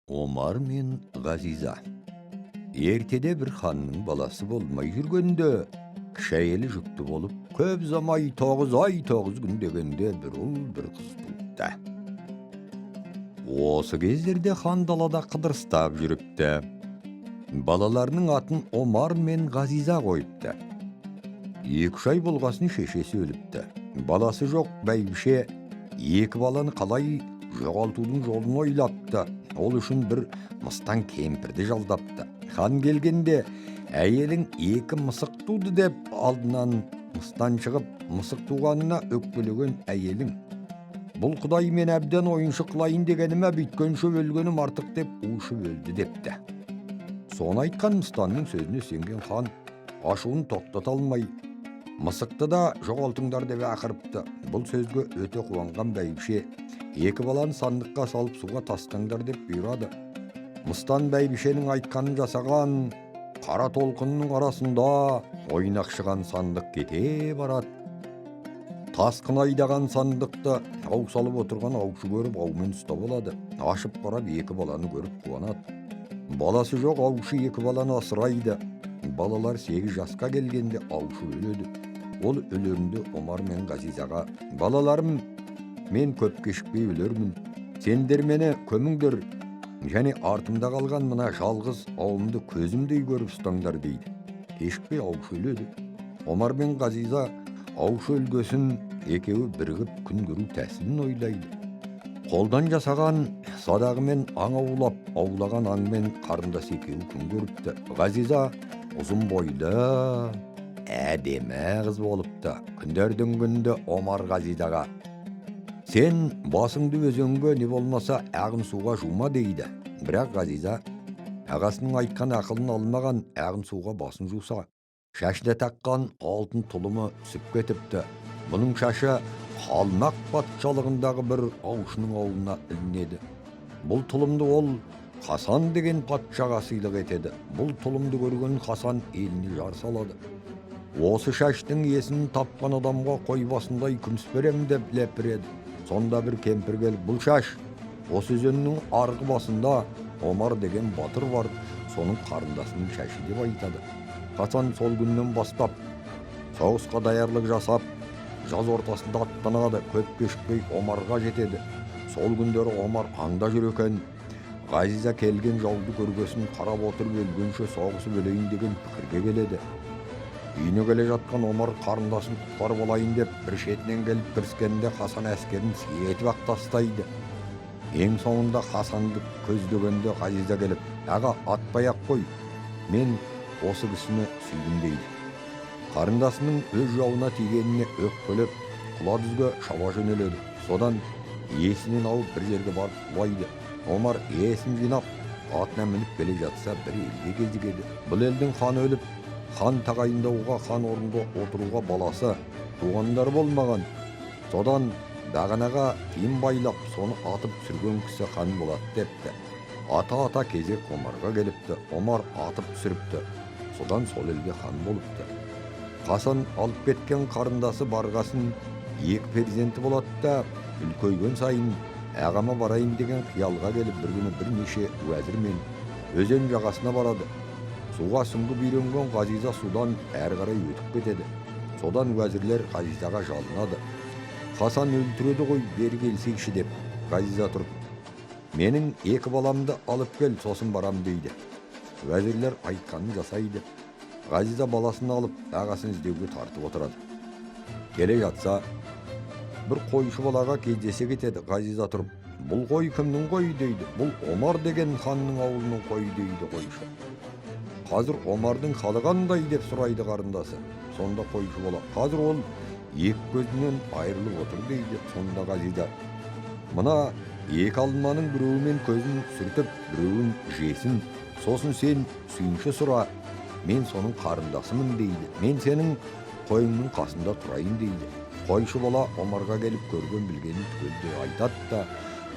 Омар мен Ғазиза. Ертеде бір ханның баласы болмай жүргенде, кіші әйелі жүкті болып, көп замай 9 ай 9 күн дегенде бір ұл бір қыз туыпты. Осы кездерде хан далада қыдырыстап жүріпті. Балаларының атын Омар мен Ғазиза қойыпты. 2 ай болғасын шешесі өліпті. Баласы жоқ бәйбіше 2 баланы қалай жоғалтудың жолын ойлапты. Ол үшін бір мыстан кемпірді жалдапты. Хан келгенде әйелің 2 мысық туды деп алдынан мыстан шығып, мысық туғанына өкпелеген әйелің: бұл құдай мен әбден ойыншы қылайын дегеніме бүйткенше өлгенім артық деп ұшып өлді депті. Соны айтқан мыстанның сөзіне сенген хан ашуын тоқтата алмай, мысықты да жоғалтыңдар деп ақырыпты. Бұл сөзге өте қуанған бәйбіше 2 баланы сандыққа салып суға тастаңдар деп бұйырады. Мыстан бәйбішенің айтқанын жасаған, қара толқынның арасында ойнақшыған сандық кете барады. Тасқын айдаған сандықты ау салып отырған аушы көріп аумен ұстап алады. Ашып қарап 2 баланы көріп қуанады. Баласы жоқ аушы 2 баланы асырайды. Балалар 8 жасқа келгенде аушы өледі. Ол өлерінде Омар мен Ғазизаға: балаларым, мен көп кешікпей өлермін. Сендер мені көміңдер, және артымда қалған мына жалғыз ауымды көзімдей көріп ұстаңдар дейді. Кешікпей аушы өледі. Омар мен Ғазиза аушы өлгесін екеуі бірігіп күн көру тәсілін ойлайды. Қолдан жасаған садағымен аң аулап, аулаған аңмен қарындас екеуі күн көріпті. Ғазиза ұзын бойлы, әдемі қыз болыпты. Күндердің күнді Омар Ғазизаға: сен басыңды өзенге не болмаса ағын суға жума дейді. Бірақ Ғазиза ағасының айтқан ақылын алмаған, ағын суға басын жуса, шашына таққан алтын тұлымы үсіп кетіпті. Бұның шашы қалмақ патшалығындағы бір аушының ауылына ілінеді. Бұл тұлымды ол Хасан деген патшаға сыйлық етеді. Бұл тұлымды көрген Хасан еліне жар салады. Осы шаштың иесін тапқан адамға қой басындай күміс берем деп лепіреді. Сонда бір кемпір келіп: бұл шаш осы өзеннің арғы басында Омар деген батыр бар, соның қарындасының шашы деп айтады. Хасан сол күннен бастап соғысқа даярлық жасап, жаз ортасында аттанады. Көп кешікпей Омарға жетеді. Сол күндері Омар аңда жүр екен. Ғазиза келген жауды көргесін қарап отырып өлгенше соғысып өлейін деген пікірге келеді. Үйіне келе жатқан Омар қарындасын құтқарып алайын деп бір шетінен келіп кіріскенде Хасан әскерін сиретіп ақ тастайды. Ең соңында Хасанды көздегенде Ғазиза келіп: аға, атпай ақ қой, мен осы кісіні сүйдім дейді. Қарындасының өз жауына тигеніне өкпелеп құла дүзге шаба жөнеледі. Содан есінен ауып бір жерге барып құлайды. Омар есін жинап атына мініп келе жатса бір елге кезігеді. Бұл елдің ханы өліп, хан тағайындауға, хан орнында отыруға баласы, туғандар болмаған. Содан бағанаға киім байлап, соны атып түсірген кісі хан болады депті. Ата кезек Омарға келіпті. Омар атып түсіріпті. Содан сол елге хан болыпты. Хасан алып кеткен қарындасы барғасын 2 перзенті болады да, үлкейген сайын ағама барайын деген қиялға келіп бір күні бірнеше уәзірмен өзен жағасына барады. Суға сүңгі үйренген Ғазиза судан әрі қарай өтіп кетеді. Содан уәзірлер Ғазизаға жалынады: Хасан өлтіреді ғой, бері келсейші деп. Ғазиза тұрып: менің 2 баламды алып кел, сосын барам дейді. Уәзірлер айтқанын жасайды. Ғазиза баласын алып ағасын іздеуге тартып отырады. Келе жатса бір қойшы балаға кездесе кетеді. Ғазиза тұрып: бұл қой кімнің қойы дейді. Бұл Омар деген ханның ауылының қойы дейді қойшы. Қазір Омардың халы қандай деп сұрайды қарындасы. Сонда қойшы бала: қазір ол 2 көзінен айырылып отыр дейді. Сонда Ғазиза: мына 2 алманың біреуімен көзін сүртіп, біреуін жесін, сосын сен сүйінші сұра, мен соның қарындасымын дейді. Мен сенің қойыңның қасында тұрайын дейді. Қойшы бала Омарға келіп көрген білгенін түгелдей айтады да,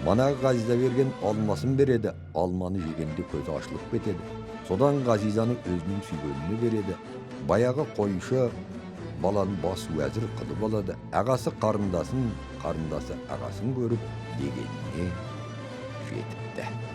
мана Ғазиза берген алмасын береді. Алманы жегенде көзі ашылып кетеді. Содан Ғазизаны өзінің сүйгеніне береді. Баяғы қойшы баланы бас уәзір қылып алады. Ағасы қарындасын, қарындасы ағасын көріп дегеніне жетіпті.